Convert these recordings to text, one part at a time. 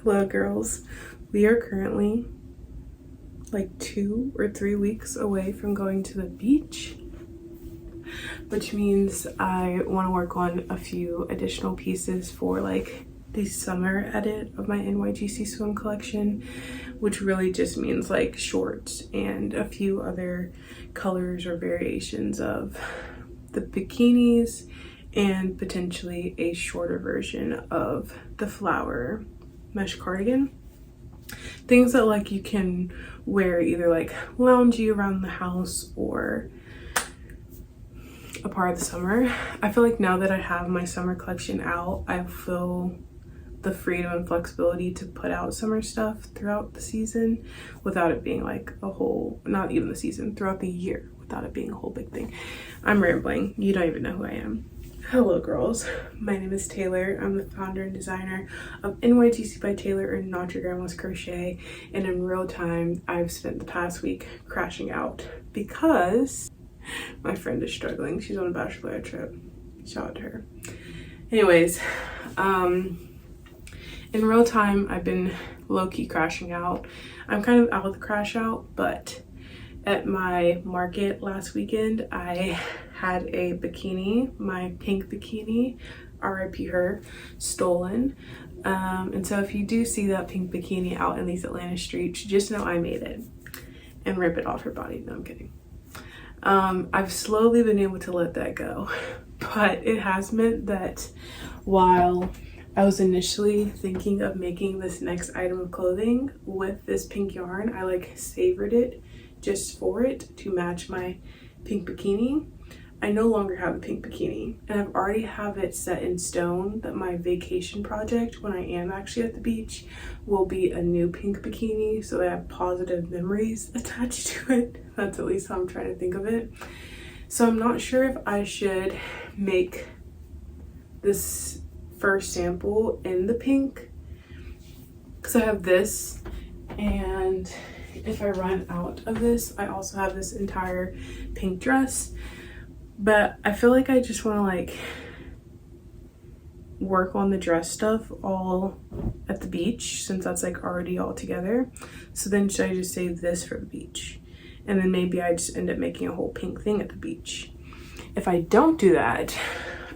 Hello girls, we are currently like 2 or 3 weeks away from going to the beach, which means I want to work on a few additional pieces for like the summer edit of my NYGC swim collection, which really just means like shorts and a few other colors or variations of the bikinis and potentially a shorter version of the flower mesh cardigan. Things that like you can wear either like loungy around the house or a part of the summer. I feel like now that I have my summer collection out, I feel the freedom and flexibility to put out summer stuff throughout the season without it being like a whole, not even the season, throughout the year without it being a whole big thing. I'm rambling. You don't even know who I am. Hello girls, my name is Taylor. I'm the founder and designer of NYGC by Taylor and Not Your Grandma's Crochet, and in real time I've spent the past week crashing out because my friend is struggling. She's on a bachelorette trip. Shout out to her. Anyways, in real time I've been low-key crashing out. I'm kind of out of the crash out, but at my market last weekend I had a bikini, my pink bikini, RIP her, stolen. And so if you do see that pink bikini out in these Atlanta streets, just know I made it and rip it off her body. No, I'm kidding. I've slowly been able to let that go, but it has meant that while I was initially thinking of making this next item of clothing with this pink yarn, I like savored it just for it to match my pink bikini. I no longer have a pink bikini, and I've already have it set in stone that my vacation project when I am actually at the beach will be a new pink bikini, so I have positive memories attached to it. That's at least how I'm trying to think of it. So I'm not sure if I should make this first sample in the pink, because I have this, and if I run out of this, I also have this entire pink dress. But I feel like I just want to like work on the dress stuff all at the beach, since that's like already all together. So then should I just save this for the beach? And then maybe I just end up making a whole pink thing at the beach. If I don't do that,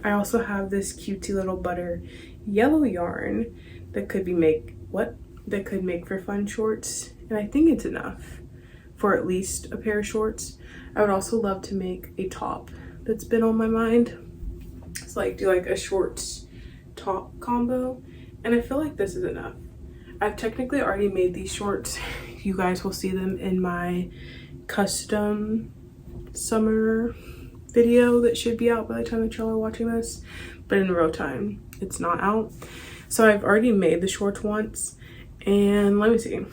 I also have this cutesy little butter yellow yarn that could be make for fun shorts. And I think it's enough for at least a pair of shorts. I would also love to make a top that's been on my mind. It's like do like a shorts top combo, and I feel like this is enough. I've technically already made these shorts. You guys will see them in my custom summer video that should be out by the time that y'all are watching this, but in real time it's not out. So I've already made the shorts once, and let me see.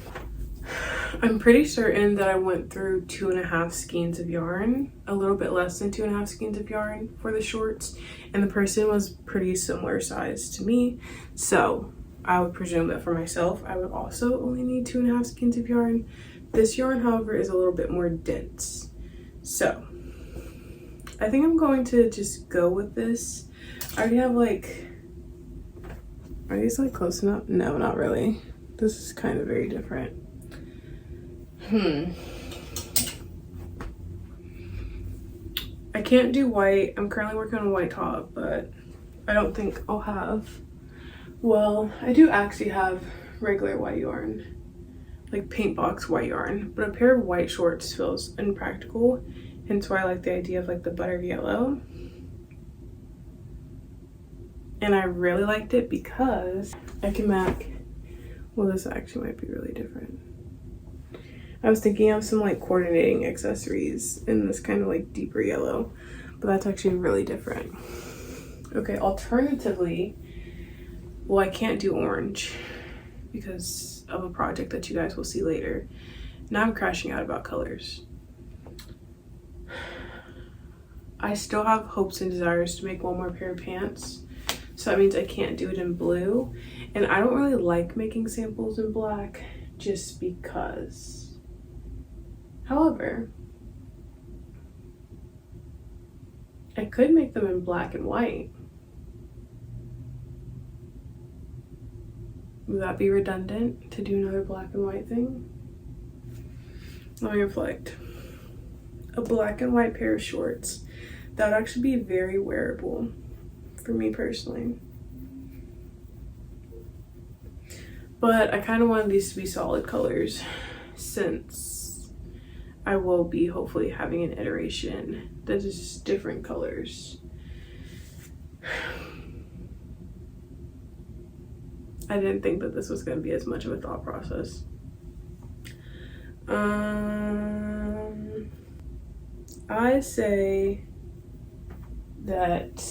I'm pretty certain that I went through 2.5 skeins of yarn, a little bit less than 2.5 skeins of yarn for the shorts, and the person was pretty similar size to me. So I would presume that for myself, I would also only need 2.5 skeins of yarn. This yarn, however, is a little bit more dense. So I think I'm going to just go with this. I already have like, are these like close enough? No, not really. This is kind of very different. I can't do white. I'm currently working on a white top, but I don't think I'll have, well, I do actually have regular white yarn, like paint box white yarn, but a pair of white shorts feels impractical, hence why I like the idea of like the butter yellow. And I really liked it because I can make, well, this actually might be really different. I was thinking of some like coordinating accessories in this kind of like deeper yellow, but that's actually really different. Okay, alternatively, well, I can't do orange because of a project that you guys will see later. Now I'm crashing out about colors. I still have hopes and desires to make one more pair of pants, so that means I can't do it in blue, and I don't really like making samples in black just because. However, I could make them in black and white. Would that be redundant to do another black and white thing? Let me reflect. A black and white pair of shorts. That would actually be very wearable for me personally. But I kind of wanted these to be solid colors since I will be hopefully having an iteration that is different colors. I didn't think that this was going to be as much of a thought process. I say that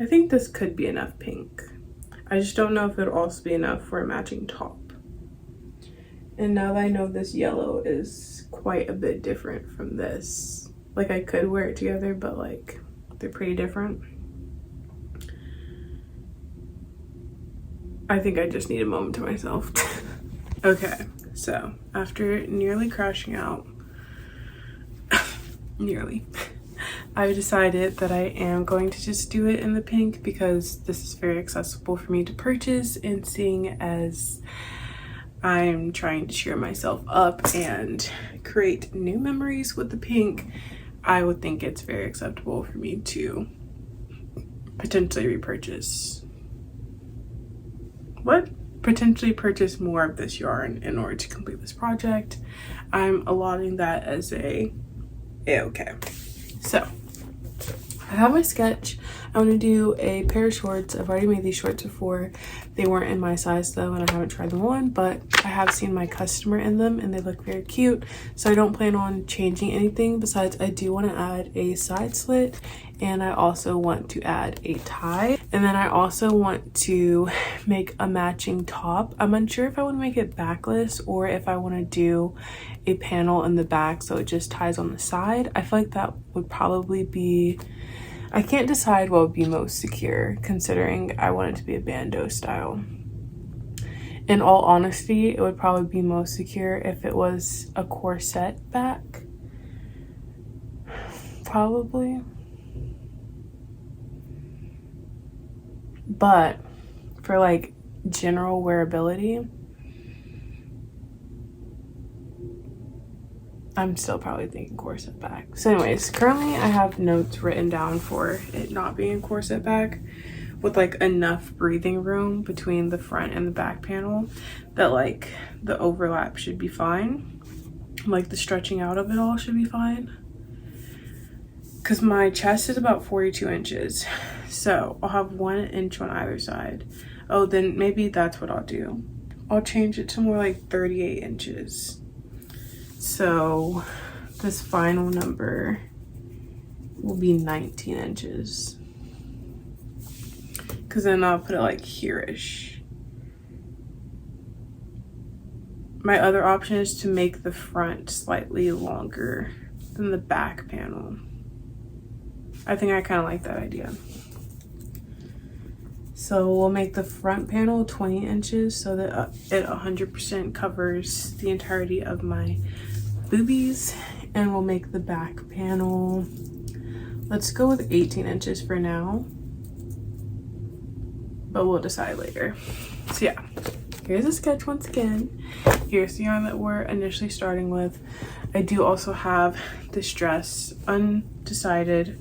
I think this could be enough pink. I just don't know if it'll also be enough for a matching top. And now that I know this yellow is quite a bit different from this, like I could wear it together, but like they're pretty different. I think I just need a moment to myself. Okay, so after nearly crashing out, I decided that I am going to just do it in the pink because this is very accessible for me to purchase, and seeing as I'm trying to cheer myself up and create new memories with the pink, I would think it's very acceptable for me to potentially repurchase. Potentially purchase more of this yarn in order to complete this project. I'm allotting that as a okay. So I have my sketch. I'm gonna do a pair of shorts. I've already made these shorts before. They weren't in my size though, and I haven't tried them on, but I have seen my customer in them and they look very cute. So I don't plan on changing anything. Besides, I do want to add a side slit, and I also want to add a tie. And then I also want to make a matching top. I'm unsure if I want to make it backless or if I want to do a panel in the back so it just ties on the side. I feel like that would probably be, I can't decide what would be most secure considering I want it to be a bandeau style. In all honesty, it would probably be most secure if it was a corset back. Probably. But for like general wearability, I'm still probably thinking corset back. So anyways, currently I have notes written down for it not being a corset back, with like enough breathing room between the front and the back panel that like the overlap should be fine. Like the stretching out of it all should be fine. Because my chest is about 42 inches. So I'll have 1 inch on either side. Oh, then maybe that's what I'll do. I'll change it to more like 38 inches. So this final number will be 19 inches. Because then I'll put it like here-ish. My other option is to make the front slightly longer than the back panel. I think I kind of like that idea. So we'll make the front panel 20 inches so that it 100% covers the entirety of my boobies. And we'll make the back panel, let's go with 18 inches for now, but we'll decide later. So yeah, here's a sketch once again. Here's the yarn that we're initially starting with. I do also have this dress undecided.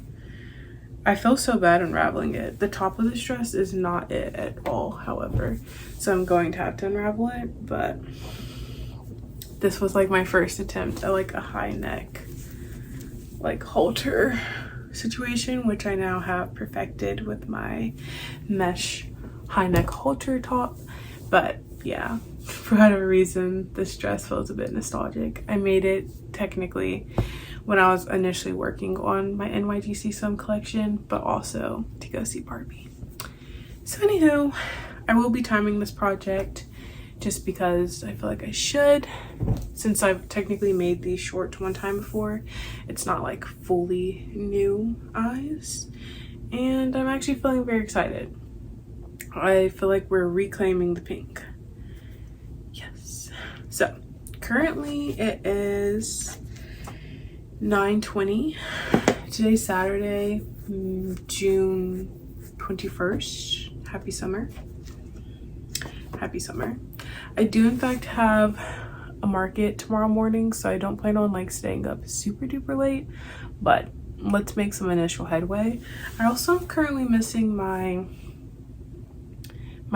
I feel so bad unraveling it. The top of this dress is not it at all, however, so I'm going to have to unravel it. But this was like my first attempt at like a high neck like halter situation, which I now have perfected with my mesh high neck halter top. But yeah, for whatever reason this dress feels a bit nostalgic. I made it technically when I was initially working on my NYGC swim collection, but also to go see Barbie. So anywho, I will be timing this project just because I feel like I should, since I've technically made these shorts one time before. It's not like fully new eyes, and I'm actually feeling very excited. I feel like we're reclaiming the pink. Yes. So currently it is 9:20. Today's Saturday, June 21st. Happy summer. Happy summer. I do in fact have a market tomorrow morning, so I don't plan on like staying up super duper late, but let's make some initial headway. I also am currently missing my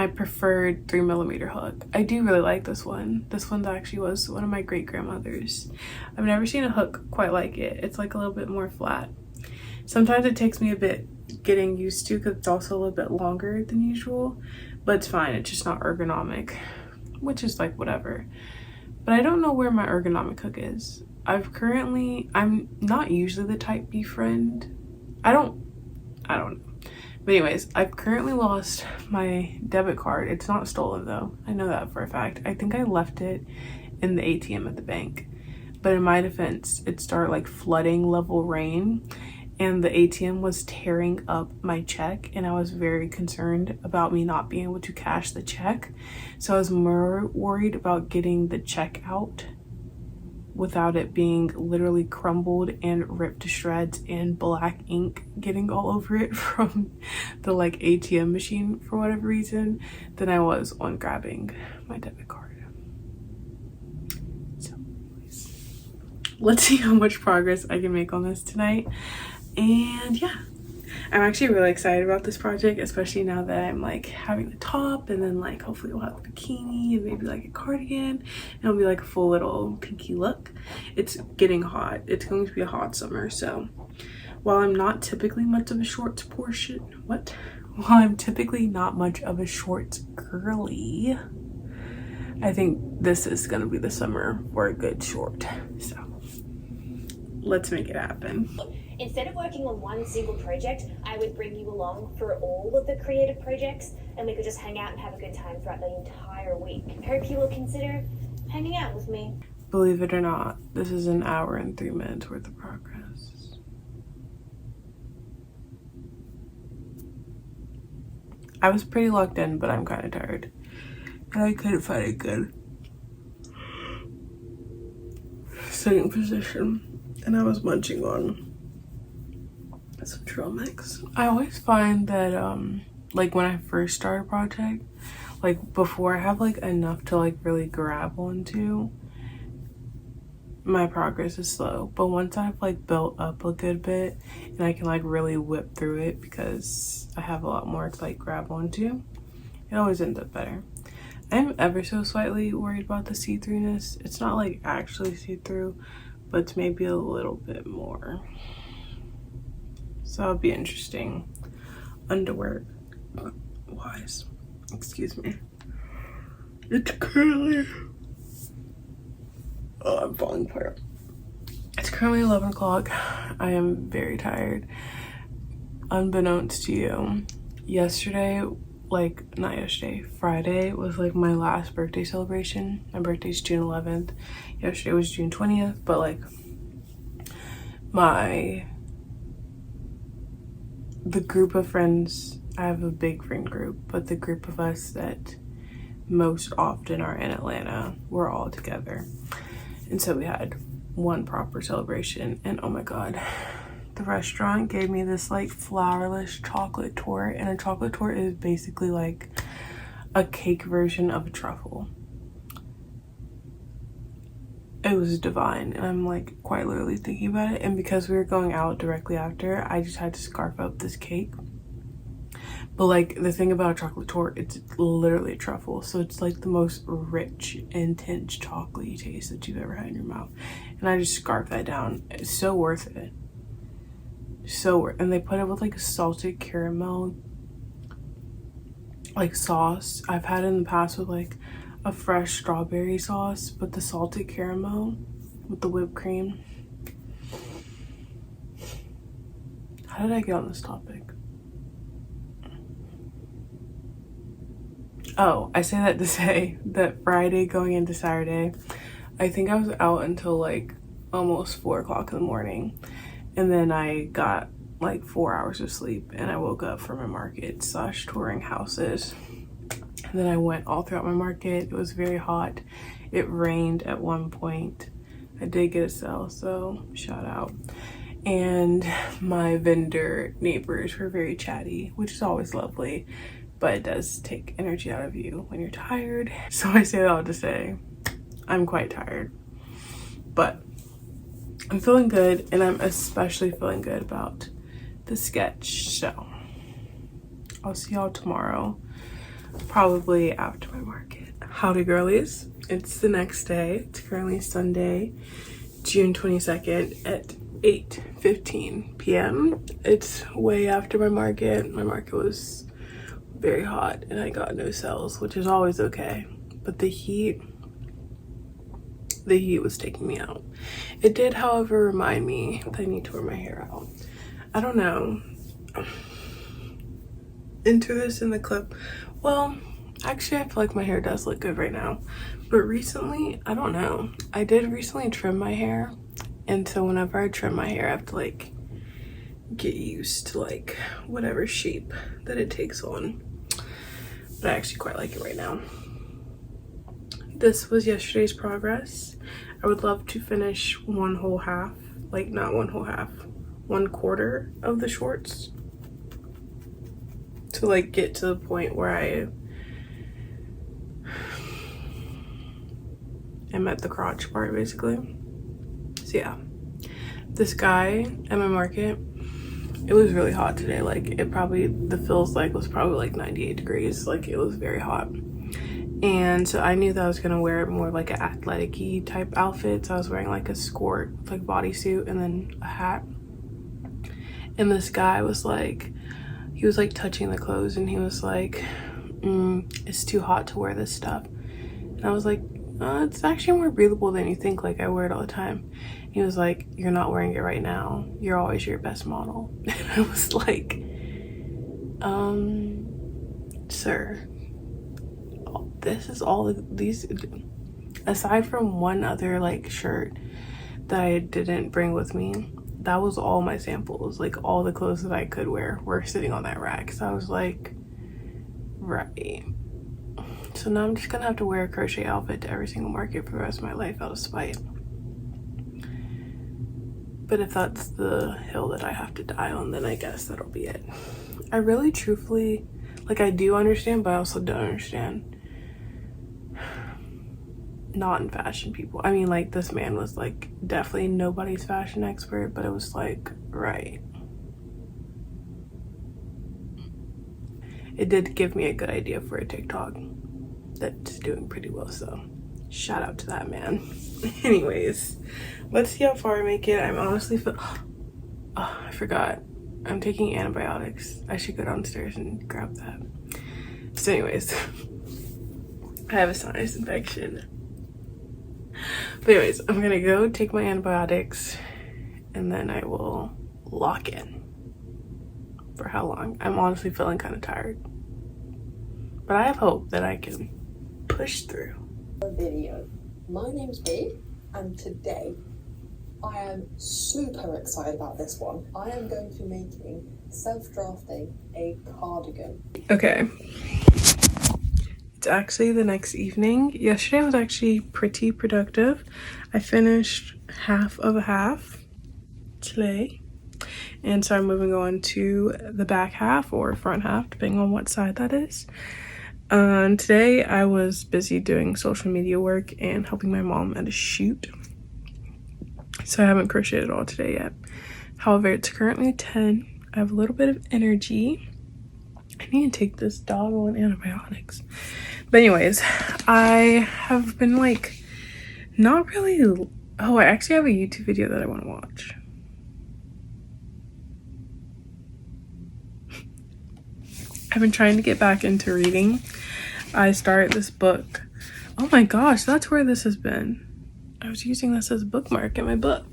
preferred 3mm hook. I do really like this one. This one actually was one of my great grandmother's. I've never seen a hook quite like it. It's like a little bit more flat. Sometimes it takes me a bit getting used to because it's also a little bit longer than usual, but it's fine. It's just not ergonomic, which is like whatever. But I don't know where my ergonomic hook is. I'm not usually the type B friend. I don't know. But anyways, I've currently lost my debit card. It's not stolen though. I know that for a fact. I think I left it in the ATM at the bank. But in my defense, it started like flooding level rain and the ATM was tearing up my check, and I was very concerned about me not being able to cash the check. So I was more worried about getting the check out without it being literally crumbled and ripped to shreds and black ink getting all over it from the like ATM machine for whatever reason than I was on grabbing my debit card. So anyways, let's see how much progress I can make on this tonight. And yeah, I'm actually really excited about this project, especially now that I'm like having the top, and then like hopefully we'll have the bikini and maybe like a cardigan, and it'll be like a full little pinky look. It's getting hot. It's going to be a hot summer, so while I'm not typically much of a shorts girly, I think this is gonna be the summer for a good short. So let's make it happen. Instead of working on one single project, I would bring you along for all of the creative projects, and we could just hang out and have a good time throughout the entire week. Hope you will consider hanging out with me. Believe it or not, this is an hour and 3 minutes worth of progress. I was pretty locked in, but I'm kind of tired. And I couldn't find a good sitting position. And I was munching on some trail mix. I always find that like when I first start a project, like before I have like enough to like really grab onto, my progress is slow. But once I've like built up a good bit and I can like really whip through it because I have a lot more to like grab onto, it always ends up better. I'm ever so slightly worried about the see-throughness. It's not like actually see-through, but it's maybe a little bit more. So it'll be interesting underwear wise. Excuse me. It's currently, oh, I'm falling apart. It's currently 11 o'clock. I am very tired. Unbeknownst to you, Friday was like my last birthday celebration. My birthday's June 11th. Yesterday was June 20th, but like the group of friends, I have a big friend group, but the group of us that most often are in Atlanta, we're all together. And so we had one proper celebration, and oh my god, the restaurant gave me this like flourless chocolate torte, and a chocolate torte is basically like a cake version of a truffle. It was divine, and I'm like quite literally thinking about it. And because we were going out directly after, I just had to scarf up this cake. But like the thing about a chocolate torte, it's literally a truffle, so it's like the most rich, intense chocolatey taste that you've ever had in your mouth. And I just scarfed that down. It's so worth it. So worth. And they put it with like a salted caramel like sauce. I've had it in the past with like a fresh strawberry sauce, but the salted caramel with the whipped cream. How did I get on this topic? Oh, I say that to say that Friday going into Saturday, I think I was out until like almost 4 o'clock in the morning, and then I got like 4 hours of sleep, and I woke up from a market / touring houses. And then I went all throughout my market. It was very hot. It rained at one point. I did get a sale, so shout out. and my vendor neighbors were very chatty, which is always lovely, but it does take energy out of you when you're tired. So I say that all to say I'm quite tired, but I'm feeling good, and I'm especially feeling good about the sketch. So I'll see y'all tomorrow, probably after my market. Howdy girlies, it's the next day. It's currently Sunday, June 22nd at 8:15 p.m. It's way after my market. My market was very hot and I got no sales, which is always okay, but the heat was taking me out. It did, however, remind me that I need to wear my hair out. I don't know. Enter this in the clip. Well, actually I feel like my hair does look good right now, but recently, I don't know, I did recently trim my hair, and so whenever I trim my hair I have to like get used to like whatever shape that it takes on, but I actually quite like it right now. This was yesterday's progress. I would love to finish one whole half, like not one whole half, 1/4 of the shorts, to like get to the point where I am at the crotch part basically. So yeah, this guy at my market, it was really hot today. Like the feels like was probably like 98 degrees. Like it was very hot. And so I knew that I was gonna wear more like an athletic-y type outfit. So I was wearing like a skirt, like bodysuit, and then a hat. And this guy was like, he was like touching the clothes, and he was like, it's too hot to wear this stuff. And I was like, it's actually more breathable than you think. Like I wear it all the time. He was like, you're not wearing it right now. You're always your best model. And I was like, sir, this is all of these, aside from one other like shirt that I didn't bring with me, that was all my samples. Like all the clothes that I could wear were sitting on that rack. So I was like, right. So now I'm just gonna have to wear a crochet outfit to every single market for the rest of my life out of spite. But if that's the hill that I have to die on, then I guess that'll be it. I really truthfully, like I do understand, but I also don't understand non-fashion people. I mean, like this man was like definitely nobody's fashion expert, but it was like, right. It did give me a good idea for a TikTok that's doing pretty well, so shout out to that man. Anyways, let's see how far I make it. I'm honestly I forgot. I'm taking antibiotics. I should go downstairs and grab that. So anyways, I have a sinus infection. But anyways, I'm gonna go take my antibiotics and then I will lock in. For how long? I'm honestly feeling kind of tired, but I have hope that I can push through. Video. My name's B, and today I am super excited about this one. I am going to be making, self-drafting a cardigan. Okay. It's actually the next evening. Yesterday was actually pretty productive. I finished half of a half today. And so I'm moving on to the back half or front half, depending on what side that is. Today I was busy doing social media work and helping my mom at a shoot. So I haven't crocheted at all today yet. However, it's currently 10. I have a little bit of energy. I need to take this doggone antibiotics. But anyways, I have been like, not really, oh, I actually have a YouTube video that I want to watch. I've been trying to get back into reading. I started this book. Oh my gosh, that's where this has been. I was using this as a bookmark in my book.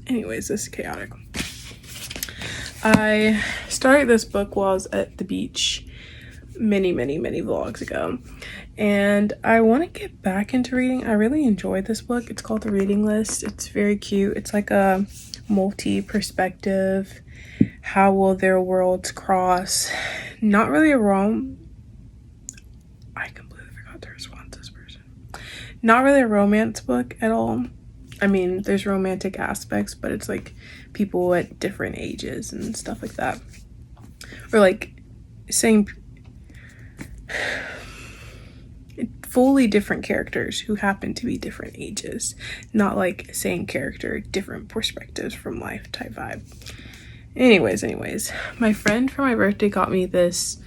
Anyways, this is chaotic. I started this book while I was at the beach many vlogs ago. And I want to get back into reading. I really enjoyed this book. It's called The Reading List. It's very cute. It's like a multi-perspective, how will their worlds cross. Not really a I completely forgot to respond to this person. Not really a romance book at all. I mean, there's romantic aspects, but it's like people at different ages and stuff like that. Or like same fully different characters who happen to be different ages, not like same character, different perspectives from life type vibe. Anyways, my friend for my birthday got me this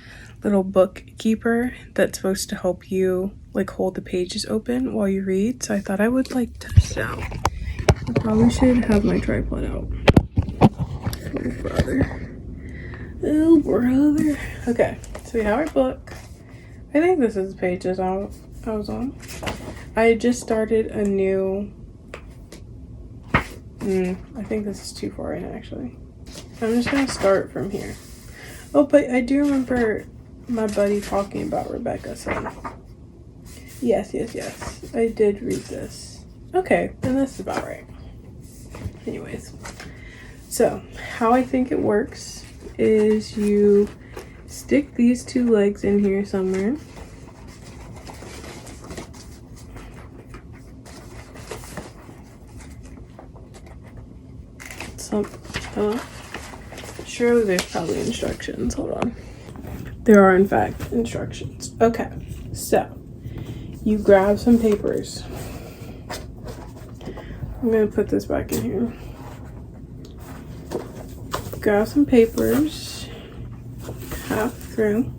little bookkeeper that's supposed to help you like hold the pages open while you read, so I thought I would like test it out. I probably should have my tripod out. Oh brother. Okay, so we have our book. I think this is the pages I was on. I just started a new I think this is too far in actually. I'm just gonna start from here. Oh, but I do remember my buddy talking about Rebecca, so yes, I did read this. Okay, then that's about right. Anyways, so how I think it works is you stick these two legs in here somewhere. Surely there's probably instructions. Hold on. There are in fact instructions. Okay, so you grab some papers. I'm gonna put this back in here. Grab some papers, half through.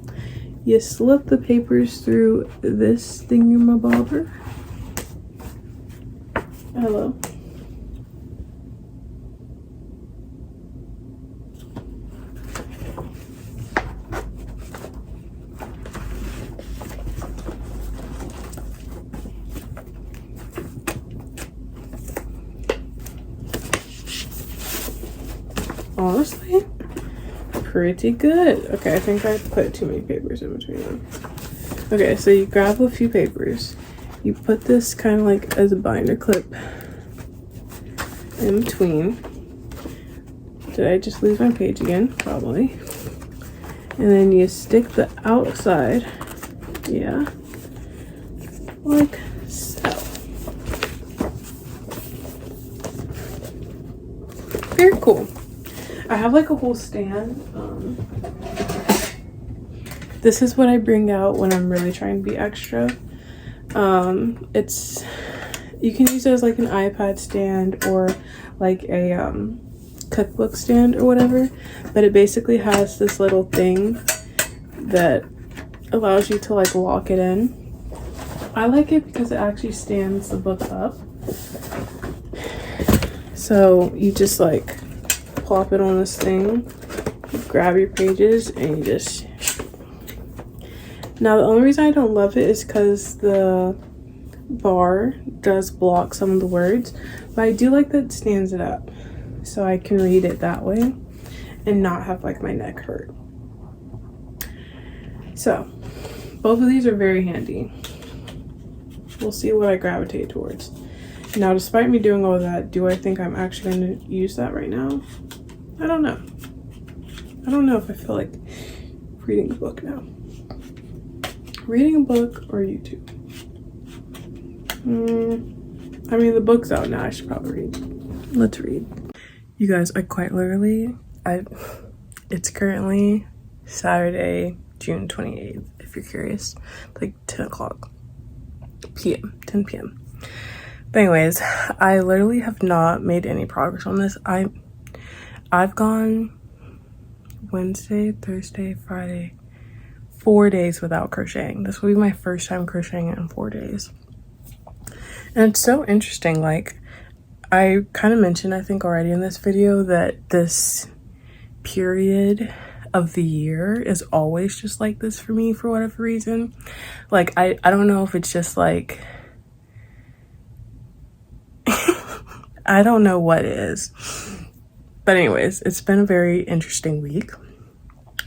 You slip the papers through this thingamabobber. Hello. Honestly, pretty good. Okay, I think I put too many papers in between them. Okay, so you grab a few papers. You put this kind of like as a binder clip in between. Did I just lose my page again? Probably. And then you stick the outside, yeah, like so. Very cool. I have like a whole stand. This is what I bring out when I'm really trying to be extra. It's, you can use it as like an iPad stand or like a cookbook stand or whatever, but it basically has this little thing that allows you to like lock it in. I like it because it actually stands the book up. So you just like plop it on this thing, grab your pages, and you just... Now the only reason I don't love it is because the bar does block some of the words, but I do like that it stands it up so I can read it that way and not have like my neck hurt. So both of these are very handy. We'll see what I gravitate towards. Now, despite me doing all that, do I think I'm actually going to use that right now? I don't know. I don't know if I feel like reading a book now. Reading a book or YouTube? I mean, the book's out now. I should probably read. Let's read. You guys, I quite literally, it's currently Saturday, June 28th, if you're curious. Like 10 o'clock p.m., 10 p.m. But anyways, I literally have not made any progress on this. I've gone Wednesday, Thursday, Friday, 4 days without crocheting. This will be my first time crocheting in 4 days. And it's so interesting. Like, I kind of mentioned, I think already in this video, that this period of the year is always just like this for me for whatever reason. Like, I don't know if it's just like, I don't know what it is. But anyways, it's been a very interesting week.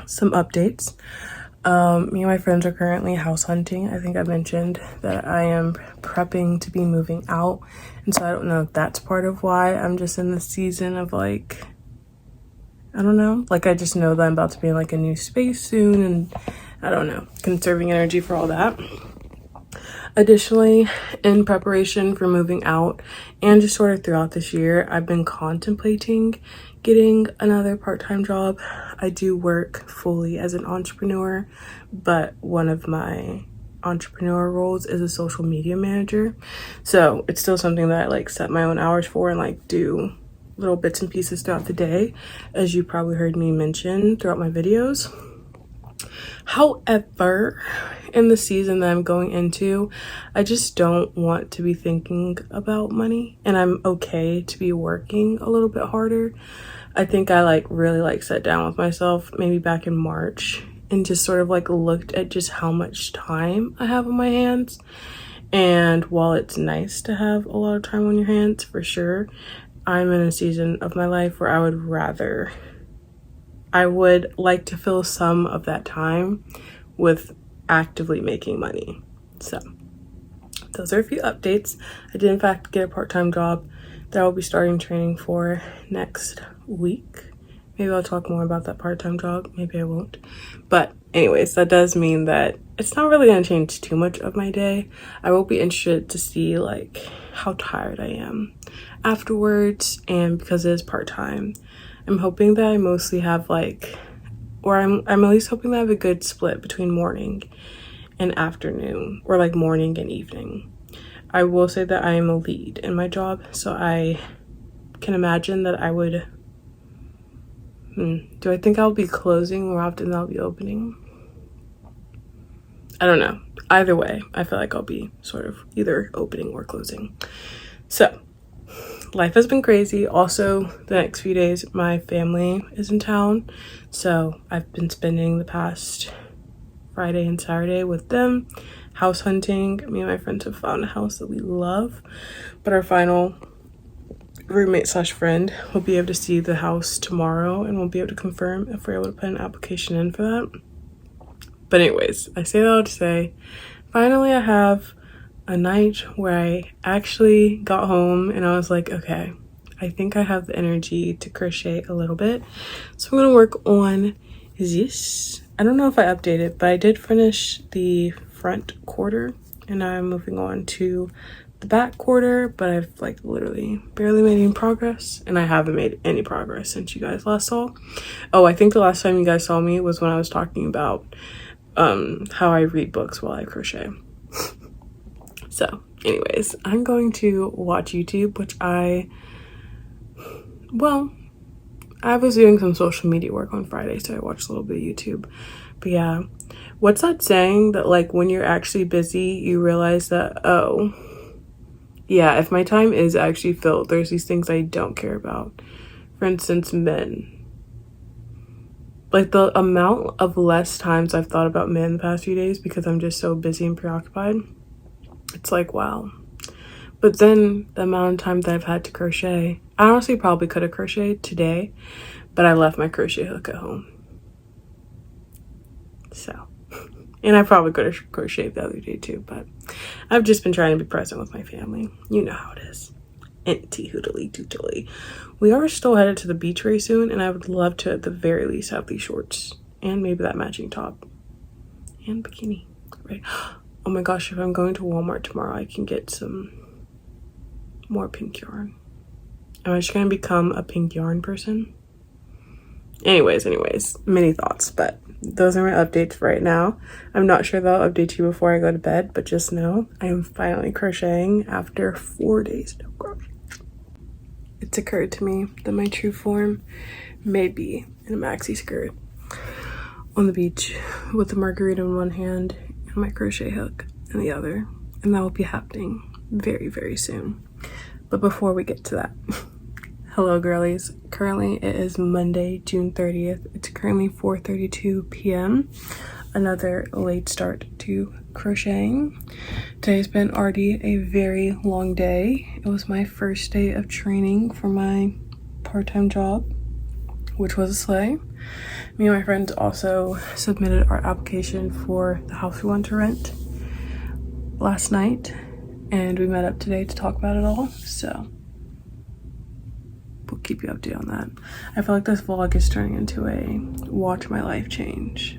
Some updates. Me and my friends are currently house hunting. I think I mentioned that I am prepping to be moving out. And so I don't know if that's part of why I'm just in the season of like, I don't know. Like, I just know that I'm about to be in like a new space soon. And I don't know, conserving energy for all that. Additionally, in preparation for moving out and just sort of throughout this year, I've been contemplating getting another part-time job. I do work fully as an entrepreneur, but one of my entrepreneur roles is a social media manager. So it's still something that I like set my own hours for and like do little bits and pieces throughout the day, as you probably heard me mention throughout my videos. However, in the season that I'm going into, I just don't want to be thinking about money, and I'm okay to be working a little bit harder. I think I like really like sat down with myself maybe back in March and just sort of like looked at just how much time I have on my hands. And while it's nice to have a lot of time on your hands for sure, I'm in a season of my life where I would like to fill some of that time with actively making money. So those are a few updates. I did in fact get a part-time job that I'll be starting training for next week. Maybe I'll talk more about that part-time job, maybe I won't. But anyways, that does mean that it's not really going to change too much of my day. I will be interested to see like how tired I am afterwards, and because it is part-time, I'm hoping that I mostly have like, or I'm at least hoping that I have a good split between morning and afternoon, or like morning and evening. I will say that I am a lead in my job, so I can imagine that I would, do I think I'll be closing more often than I'll be opening? I don't know. Either way, I feel like I'll be sort of either opening or closing. So life has been crazy. Also, the next few days, my family is in town. So I've been spending the past Friday and Saturday with them, house hunting. Me and my friends have found a house that we love, but our final roommate slash friend will be able to see the house tomorrow, and we'll be able to confirm if we're able to put an application in for that. But anyways, I say that all to say, finally I have a night where I actually got home and I was like, okay, I think I have the energy to crochet a little bit. So I'm gonna work on this. I don't know if I updated, but I did finish the front quarter and I'm moving on to the back quarter, but I've like literally barely made any progress, and I haven't made any progress since you guys last saw. Oh, I think the last time you guys saw me was when I was talking about how I read books while I crochet. So anyways, I'm going to watch YouTube, which I was doing some social media work on Friday, so I watched a little bit of YouTube. But yeah, what's that saying that like when you're actually busy, you realize that, oh yeah, if my time is actually filled, there's these things I don't care about. For instance, men. Like the amount of less times I've thought about men the past few days because I'm just so busy and preoccupied. It's like, wow. But then the amount of time that I've had to crochet, I honestly probably could have crocheted today, but I left my crochet hook at home. So, and I probably could have crocheted the other day too, but I've just been trying to be present with my family. You know how it is. Auntie hoodly doodly. We are still headed to the beach very soon, and I would love to at the very least have these shorts and maybe that matching top and bikini, right? Oh my gosh, if I'm going to Walmart tomorrow, I can get some more pink yarn. Am I just gonna become a pink yarn person? Anyways, many thoughts, but those are my updates for right now. I'm not sure that I'll update you before I go to bed, but just know I am finally crocheting after 4 days no crochet. It's occurred to me that my true form may be in a maxi skirt on the beach with a margarita in one hand and my crochet hook in the other, and that will be happening very, very soon. But before we get to that, hello girlies. Currently it is Monday, June 30th. It's currently 4:32 p.m. Another late start to crocheting. Today's been already a very long day. It was my first day of training for my part-time job, which was a slay. Me and my friends also submitted our application for the house we want to rent last night, and we met up today to talk about it all, so we'll keep you updated on that. I feel like this vlog is turning into a watch my life change.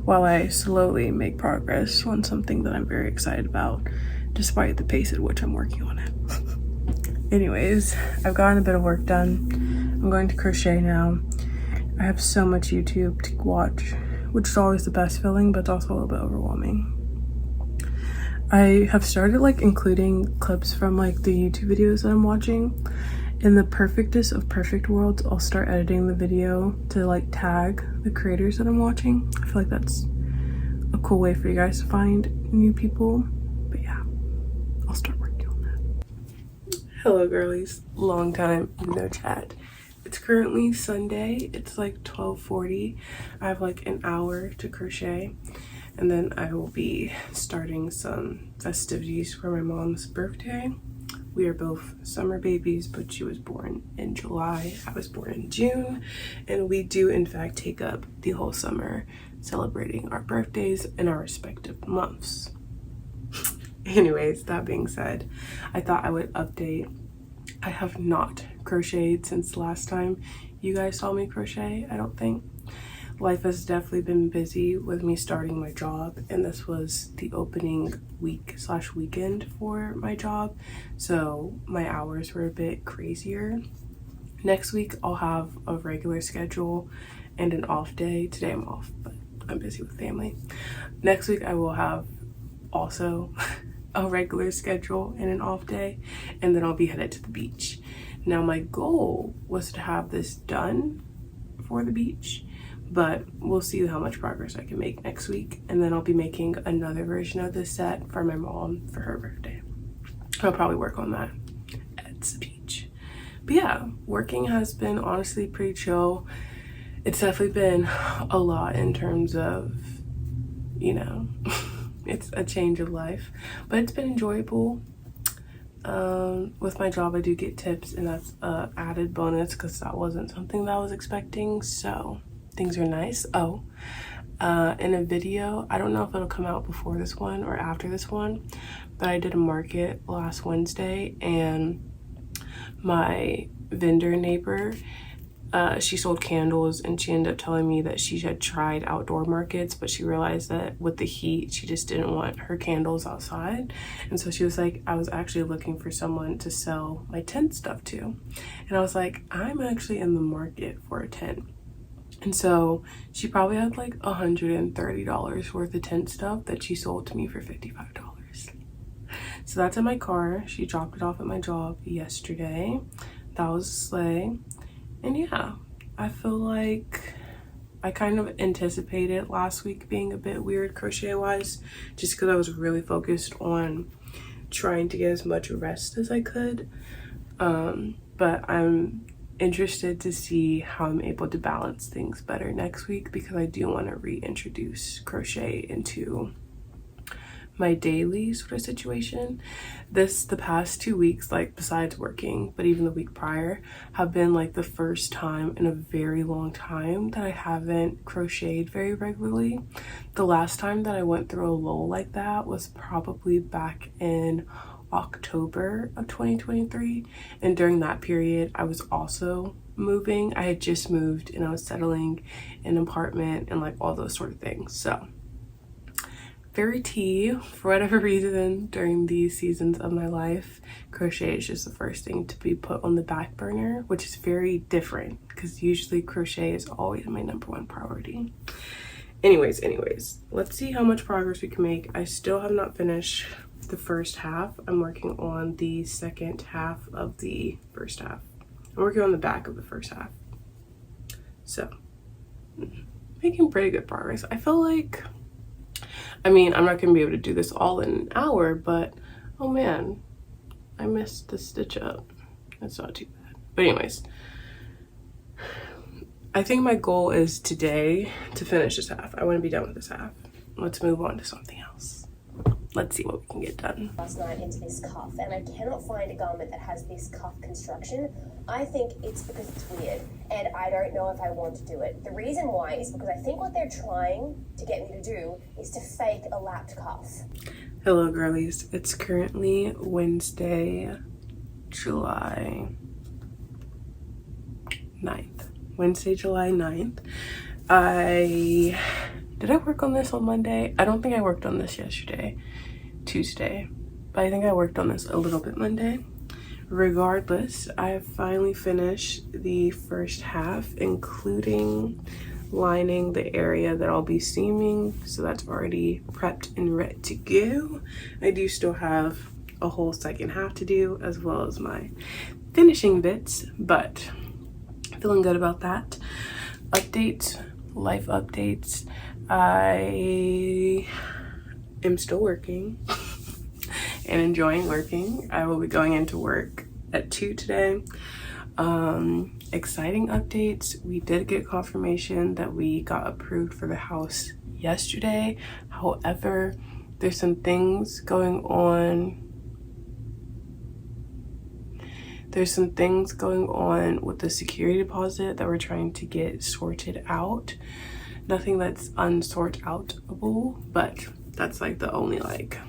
while I slowly make progress on something that I'm very excited about, despite the pace at which I'm working on it. Anyways, I've gotten a bit of work done. I'm going to crochet now. I have so much YouTube to watch, which is always the best feeling, but it's also a little bit overwhelming. I have started like including clips from like the YouTube videos that I'm watching. In the perfectest of perfect worlds, I'll start editing the video to like tag the creators that I'm watching. I feel like that's a cool way for you guys to find new people. But yeah, I'll start working on that. Hello girlies, long time no chat. It's currently Sunday. It's like 12:40. I have like an hour to crochet, and then I will be starting some festivities for my mom's birthday. We are both summer babies, but she was born in July. I was born in June, and we do in fact take up the whole summer celebrating our birthdays in our respective months. Anyways, that being said, I thought I would update. I have not crocheted since the last time you guys saw me crochet, I don't think. Life has definitely been busy with me starting my job, and this was the opening week / weekend for my job, so my hours were a bit crazier. Next week I'll have a regular schedule and an off day. Today I'm off, but I'm busy with family. Next week I will have also a regular schedule and an off day, and then I'll be headed to the beach. Now my goal was to have this done for the beach, but we'll see how much progress I can make next week, and then I'll be making another version of this set for my mom for her birthday. I'll probably work on that at the beach. But yeah, working has been honestly pretty chill. It's definitely been a lot in terms of, you know, it's a change of life, but it's been enjoyable. With my job I do get tips, and that's a added bonus because that wasn't something that I was expecting, so things are nice. In a video, I don't know if it'll come out before this one or after this one, but I did a market last Wednesday, and my vendor neighbor, she sold candles, and she ended up telling me that she had tried outdoor markets, but she realized that with the heat she just didn't want her candles outside, and so she was like, I was actually looking for someone to sell my tent stuff to. And I was like, I'm actually in the market for a tent. And so she probably had like $130 worth of tent stuff that she sold to me for $55. So that's in my car. She dropped it off at my job yesterday. That was a sleigh. And yeah, I feel like I kind of anticipated last week being a bit weird crochet wise, just because I was really focused on trying to get as much rest as I could. But I'm interested to see how I'm able to balance things better next week, because I do want to reintroduce crochet into my daily sort of situation. The past 2 weeks, like besides working, but even the week prior, have been like the first time in a very long time that I haven't crocheted very regularly. The last time that I went through a lull like that was probably back in October of 2023, and during that period I was also moving. I had just moved and I was settling in an apartment and like all those sort of things. So very tea. For whatever reason, during these seasons of my life, crochet is just the first thing to be put on the back burner, which is very different because usually crochet is always my #1 priority. Anyways, let's see how much progress we can make. I still have not finished the first half. I'm working on the second half of the first half. I'm working on the back of the first half. So, making pretty good progress. I feel like, I mean, I'm not going to be able to do this all in an hour, but oh man, I missed the stitch up. That's not too bad. But anyways, I think my goal is today to finish this half. I want to be done with this half. Let's move on to something else. Let's see what we can get done. Last night into this cuff, and I cannot find a garment that has this cuff construction. I think it's because it's weird, and I don't know if I want to do it. The reason why is because I think what they're trying to get me to do is to fake a lapped cuff. Hello girlies, it's currently Wednesday, July 9th. Wednesday, July 9th. I Did I work on this on Monday? I don't think I worked on this Tuesday, but I think I worked on this a little bit Monday. Regardless, I have finally finished the first half, including lining the area that I'll be seaming, so that's already prepped and ready to go. I do still have a whole second half to do, as well as my finishing bits, but feeling good about that. Updates, life updates. I am still working and enjoying working. I will be going into work at 2 today. Exciting updates. We did get confirmation that we got approved for the house yesterday. However, there's some things going on. There's some things going on with the security deposit that we're trying to get sorted out. Nothing that's unsort-outable, but that's like the only like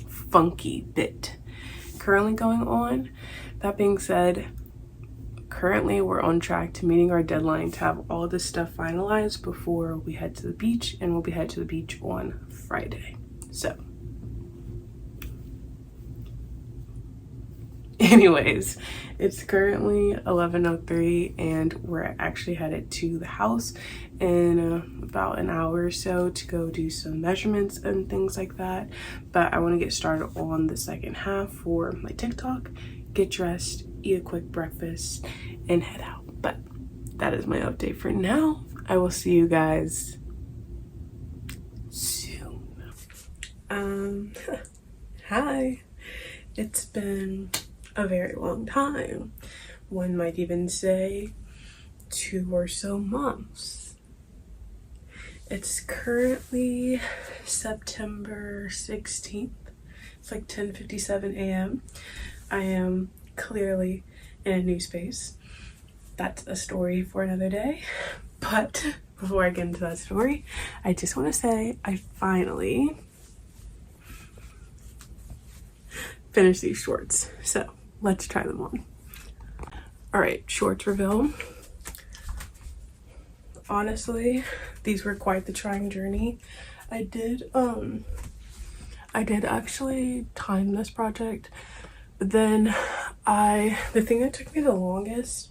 funky bit currently going on. That being said, currently we're on track to meeting our deadline to have all this stuff finalized before we head to the beach, and we'll be headed to the beach on Friday. So anyways, it's currently 11:03 and we're actually headed to the house in about an hour or so to go do some measurements and things like that. But I want to get started on the second half for my TikTok, get dressed, eat a quick breakfast, and head out. But that is my update for now. I will see you guys soon. Hi. It's been a very long time. One might even say 2 or so months. It's currently September 16th. It's like 10:57 a.m. I am clearly in a new space. That's a story for another day. But before I get into that story, I just want to say I finally finished these shorts. So let's try them on. All right, shorts reveal. Honestly, these were quite the trying journey. I did actually time this project, but then the thing that took me the longest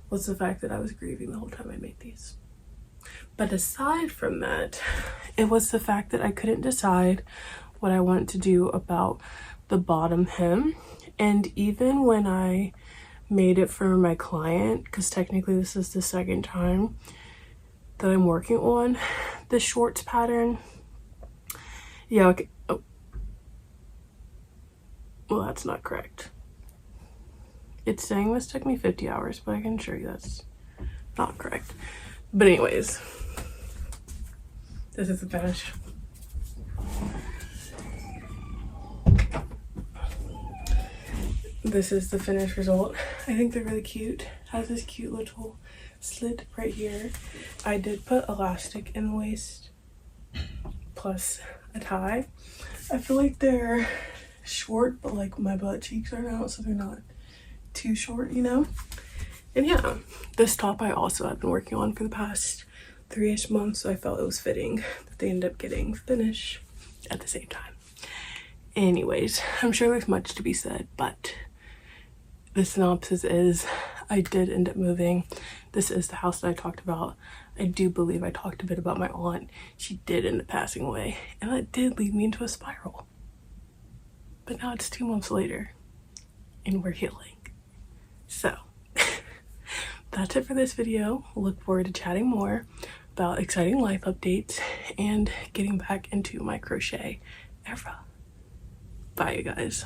was the fact that I was grieving the whole time I made these. But aside from that, it was the fact that I couldn't decide what I wanted to do about the bottom hem. And even when I made it for my client, because technically this is the second time that I'm working on the shorts pattern. Yeah, okay. Oh. Well, that's not correct. It's saying this took me 50 hours, but I can assure you that's not correct. But anyways, this is the finish. This is the finished result. I think they're really cute. Has this cute little slit right here. I did put elastic in the waist plus a tie. I feel like they're short, but like my butt cheeks are out, so they're not too short, you know? And yeah, this top I also have been working on for the past 3-ish months, so I felt it was fitting that they ended up getting finished at the same time. Anyways, I'm sure there's much to be said, but the synopsis is I did end up moving. This is the house that I talked about. I do believe I talked a bit about my aunt. She did end up passing away, and that did lead me into a spiral. But now it's 2 months later, and we're healing. So, that's it for this video. Look forward to chatting more about exciting life updates and getting back into my crochet era. Bye, you guys.